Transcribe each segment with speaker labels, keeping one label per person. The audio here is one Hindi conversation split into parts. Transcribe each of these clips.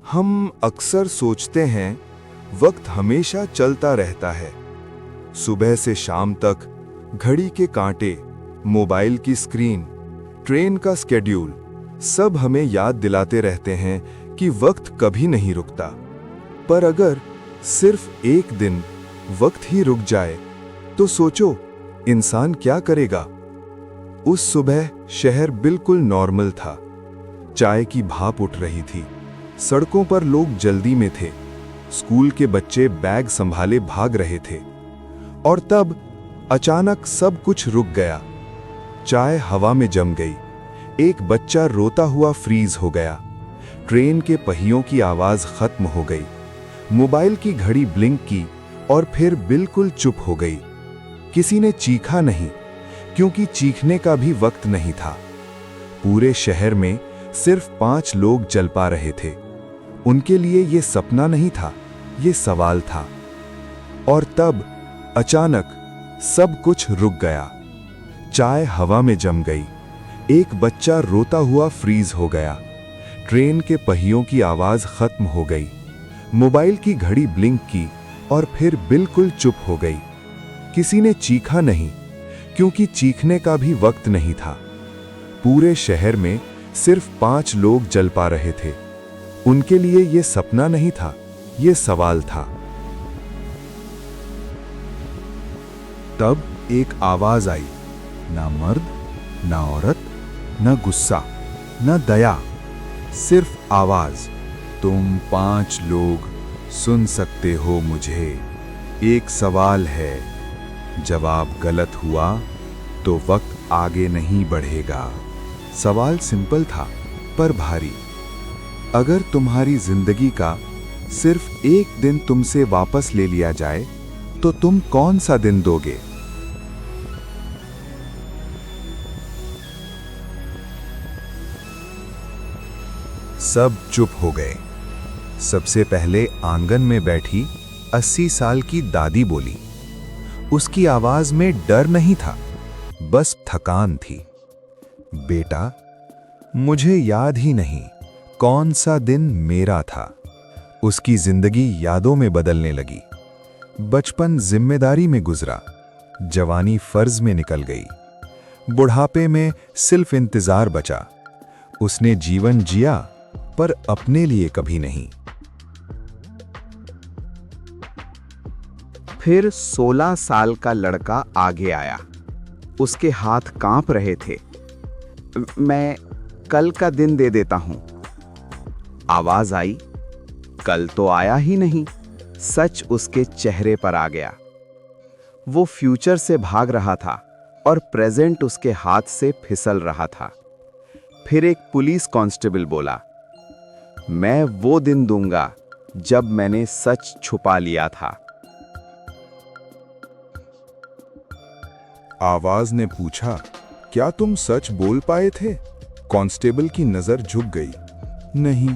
Speaker 1: हम अक्सर सोचते हैं वक्त हमेशा चलता रहता है। सुबह से शाम तक घड़ी के कांटे, मोबाइल की स्क्रीन, ट्रेन का स्केड्यूल सब हमें याद दिलाते रहते हैं कि वक्त कभी नहीं रुकता। पर अगर सिर्फ एक दिन वक्त ही रुक जाए तो सोचो इंसान क्या करेगा। उस सुबह शहर बिल्कुल नॉर्मल था। चाय की भाप उठ रही थी, सड़कों पर लोग जल्दी में थे, स्कूल के बच्चे बैग संभाले भाग रहे थे। और तब अचानक सब कुछ रुक गया। चाय हवा में जम गई, एक बच्चा रोता हुआ फ्रीज हो गया, ट्रेन के पहियों की आवाज खत्म हो गई, मोबाइल की घड़ी ब्लिंक की और फिर बिल्कुल चुप हो गई। किसी ने चीखा नहीं, क्योंकि चीखने का भी वक्त नहीं था। पूरे शहर में सिर्फ 5 लोग चल पा रहे थे। उनके लिए ये सपना नहीं था, ये सवाल था। और तब अचानक सब कुछ रुक गया। चाय हवा में जम गई, एक बच्चा रोता हुआ फ्रीज हो गया, ट्रेन के पहियों की आवाज खत्म हो गई, मोबाइल की घड़ी ब्लिंक की और फिर बिल्कुल चुप हो गई। किसी ने चीखा नहीं, क्योंकि चीखने का भी वक्त नहीं था। पूरे शहर में सिर्फ 5 लोग जल पा रहे थे। उनके लिए यह सपना नहीं था, यह सवाल था। तब एक आवाज आई, ना मर्द, ना औरत, ना गुस्सा, ना दया, सिर्फ आवाज। तुम 5 लोग सुन सकते हो मुझे। एक सवाल है, जवाब गलत हुआ तो वक्त आगे नहीं बढ़ेगा। सवाल सिंपल था पर भारी। अगर तुम्हारी जिंदगी का सिर्फ एक दिन तुमसे वापस ले लिया जाए तो तुम कौन सा दिन दोगे? सब चुप हो गए। सबसे पहले आंगन में बैठी 80 साल की दादी बोली। उसकी आवाज में डर नहीं था, बस थकान थी। बेटा, मुझे याद ही नहीं कौन सा दिन मेरा था। उसकी जिंदगी यादों में बदलने लगी। बचपन जिम्मेदारी में गुजरा, जवानी फर्ज में निकल गई, बुढ़ापे में सिर्फ इंतजार बचा। उसने जीवन जिया पर अपने लिए कभी नहीं।
Speaker 2: फिर 16 साल का लड़का आगे आया। उसके हाथ कांप रहे थे। मैं कल का दिन दे देता हूं। आवाज आई, कल तो आया ही नहीं। सच उसके चेहरे पर आ गया। वो फ्यूचर से भाग रहा था और प्रेजेंट उसके हाथ से फिसल रहा था। फिर एक पुलिस कांस्टेबल बोला, मैं वो दिन दूंगा जब मैंने सच छुपा लिया था।
Speaker 1: आवाज ने पूछा, क्या तुम सच बोल पाए थे? कांस्टेबल की नजर झुक गई। नहीं,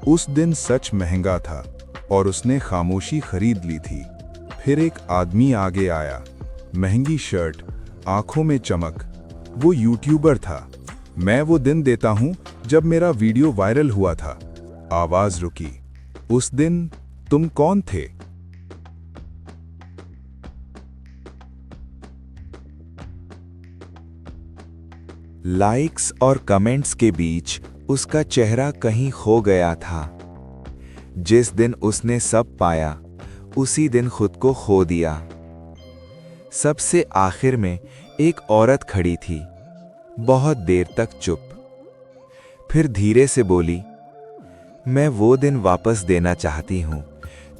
Speaker 1: उस दिन सच महंगा था और उसने खामोशी खरीद ली थी। फिर एक आदमी आगे आया, महंगी शर्ट, आंखों में चमक। वो यूट्यूबर था। मैं वो दिन देता हूं जब मेरा वीडियो वायरल हुआ था। आवाज रुकी। उस दिन तुम कौन थे? लाइक्स और कमेंट्स के बीच उसका चेहरा कहीं खो गया था। जिस दिन उसने सब पाया, उसी दिन खुद को खो दिया। सबसे आखिर में एक औरत खड़ी थी, बहुत देर तक चुप। फिर धीरे से बोली, मैं वो दिन वापस देना चाहती हूं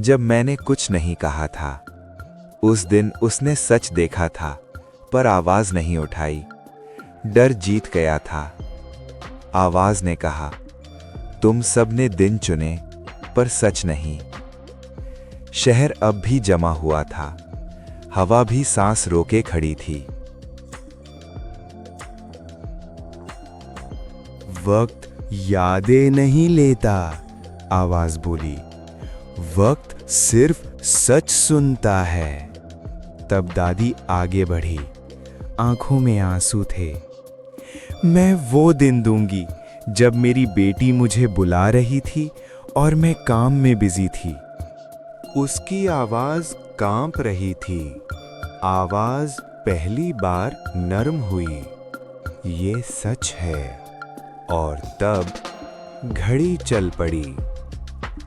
Speaker 1: जब मैंने कुछ नहीं कहा था। उस दिन उसने सच देखा था पर आवाज नहीं उठाई। डर जीत गया था। आवाज ने कहा, तुम सबने दिन चुने पर सच नहीं। शहर अब भी जमा हुआ था, हवा भी सांस रोके खड़ी थी। वक्त यादें नहीं लेता, आवाज बोली, वक्त सिर्फ सच सुनता है। तब दादी आगे बढ़ी, आंखों में आंसू थे। मैं वो दिन दूंगी जब मेरी बेटी मुझे बुला रही थी और मैं काम में बिजी थी। उसकी आवाज कांप रही थी। आवाज पहली बार नरम हुई। ये सच है। और तब घड़ी चल पड़ी।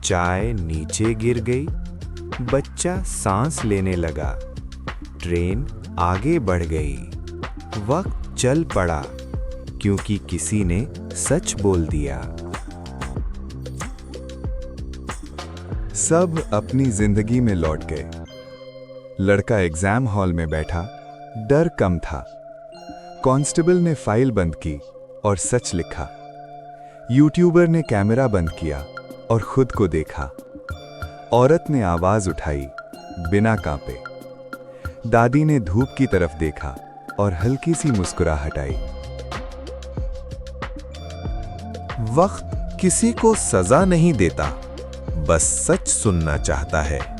Speaker 1: चाय नीचे गिर गई। बच्चा सांस लेने लगा। ट्रेन आगे बढ़ गई। वक्त चल पड़ा क्योंकि किसी ने सच बोल दिया। सब अपनी जिंदगी में लौट गए। लड़का एग्जाम हॉल में बैठा, डर कम था। कांस्टेबल ने फाइल बंद की और सच लिखा। यूट्यूबर ने कैमरा बंद किया और खुद को देखा। औरत ने आवाज उठाई बिना कांपे। दादी ने धूप की तरफ देखा और हल्की सी मुस्कुराहट आई। वक्त किसी को सजा नहीं देता, बस सच सुनना चाहता है।